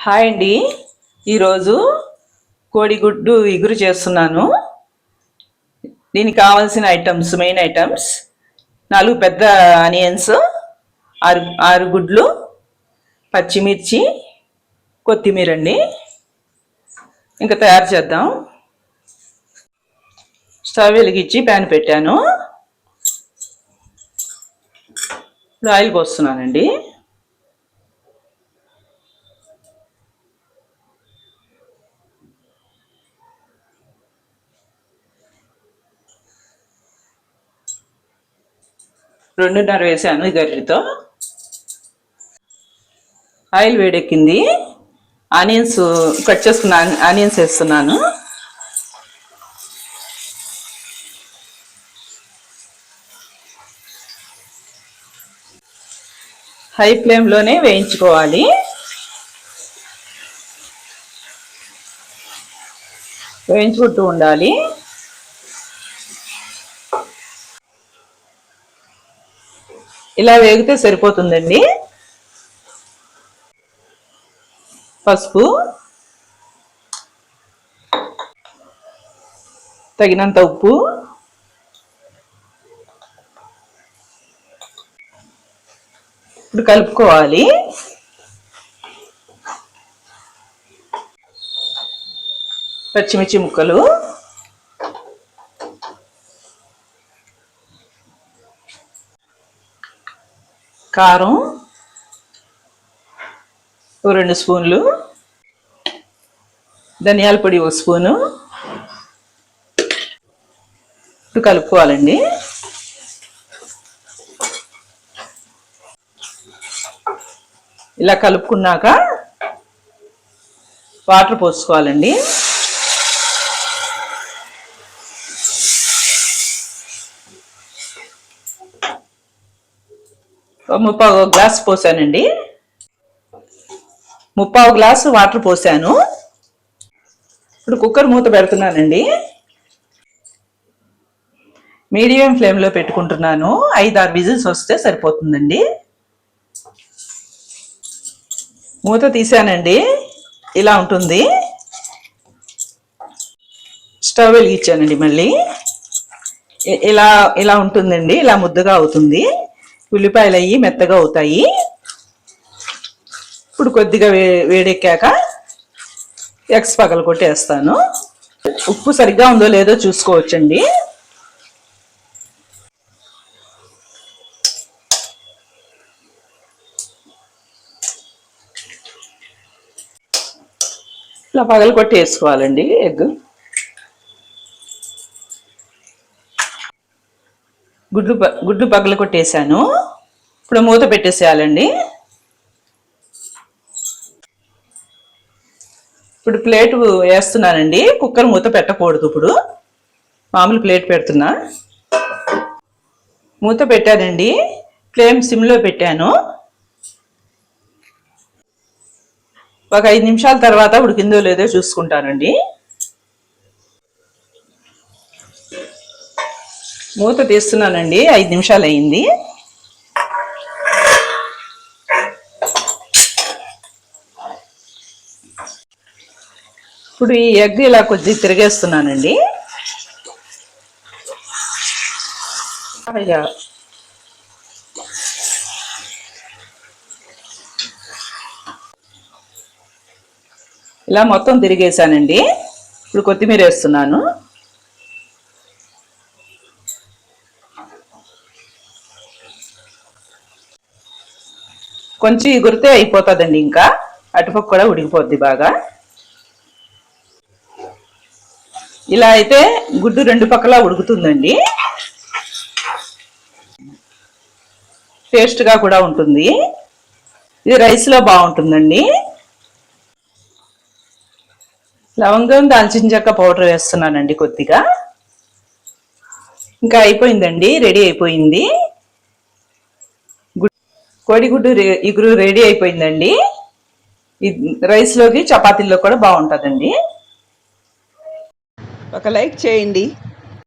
Hi అండి. ఈరోజు కోడిగుడ్డు ఇగురు చేస్తున్నాను. దీనికి కావాల్సిన మెయిన్ ఐటమ్స్ 4 పెద్ద ఆనియన్స్, 6 గుడ్లు, పచ్చిమిర్చి, కొత్తిమీర అండి. ఇంకా తయారు చేద్దాం. స్టవ్ వెలిగించి ప్యాన్ పెట్టాను. ఇప్పుడు ఆయిల్ పోస్తున్నానండి. రెండున్నర వేసాను ఈ గరిటెతో. ఆయిల్ వేడెక్కింది. ఆనియన్స్ కట్ చేసుకున్న ఆనియన్స్ వేస్తున్నాను. హై ఫ్లేమ్లోనే వేయించుకోవాలి. వేయించుకుంటూ ఉండాలి. ఇలా వేగితే సరిపోతుందండి. పసుపు, తగినంత ఉప్పు, ఇప్పుడు కలుపుకోవాలి. పచ్చిమిర్చి ముక్కలు, కారం 2 స్పూన్లు, ధనియాల పొడి 1 స్పూను. ఇప్పుడు కలుపుకోవాలండి. ఇలా కలుపుకున్నాక వాటర్ పోసుకోవాలండి. ముప్పావు గ్లాస్ పోసానండి. ముప్పావు గ్లాసు వాటర్ పోసాను. ఇప్పుడు కుక్కర్ మూత పెడుతున్నానండి. మీడియం ఫ్లేమ్లో పెట్టుకుంటున్నాను. 5-6 విజిల్స్ వస్తే సరిపోతుందండి. మూత తీసానండి. ఇలా ఉంటుంది. స్టవ్ వెలిగించానండి. మళ్ళీ ఇలా ఉంటుందండి. ఇలా ముద్దగా అవుతుంది. ఉల్లిపాయలు అయ్యి మెత్తగా అవుతాయి. ఇప్పుడు కొద్దిగా వేడెక్కాక ఎగ్స్ పగలు కొట్టేస్తాను. ఉప్పు సరిగ్గా ఉందో లేదో చూసుకోవచ్చండి. ఇలా పగలు కొట్టి వేసుకోవాలండి ఎగ్. గుడ్లు పగలు కొట్టేసాను. ఇప్పుడు మూత పెట్టేసేయాలండి. ఇప్పుడు ప్లేట్ వేస్తున్నానండి. కుక్కర్ మూత పెట్టకూడదు. ఇప్పుడు మామూలు ప్లేట్ పెడుతున్నా. మూత పెట్టానండి. ఫ్లేమ్ సిమ్లో పెట్టాను. ఒక 5 నిమిషాల తర్వాత ఉడికిందో లేదో చూసుకుంటానండి. మూత తీస్తున్నానండి. 5 నిమిషాలు అయింది. ఇప్పుడు ఈ ఎగ్ ఇలా కొద్దిగా తిరిగేస్తున్నానండి. ఇలా మొత్తం తిరిగేసానండి. ఇప్పుడు కొత్తిమీర వేస్తున్నాను. కొంచెం ఎగురితే అయిపోతుందండి. ఇంకా అటుపక్క కూడా ఉడికిపోద్ది బాగా. ఇలా అయితే గుడ్డు 2 పక్కలా ఉడుకుతుందండి. టేస్ట్గా కూడా ఉంటుంది. ఇది రైస్లో బాగుంటుందండి. లవంగం, దాల్చిన చెక్క పౌడర్ వేస్తున్నానండి కొద్దిగా. ఇంకా అయిపోయిందండి. రెడీ అయిపోయింది. కోడిగుడ్డు ఇగురు రెడీ అయిపోయిందండి. రైస్లోకి చపాతీల్లో కూడా బాగుంటుందండి. ఒక లైక్ చేయండి.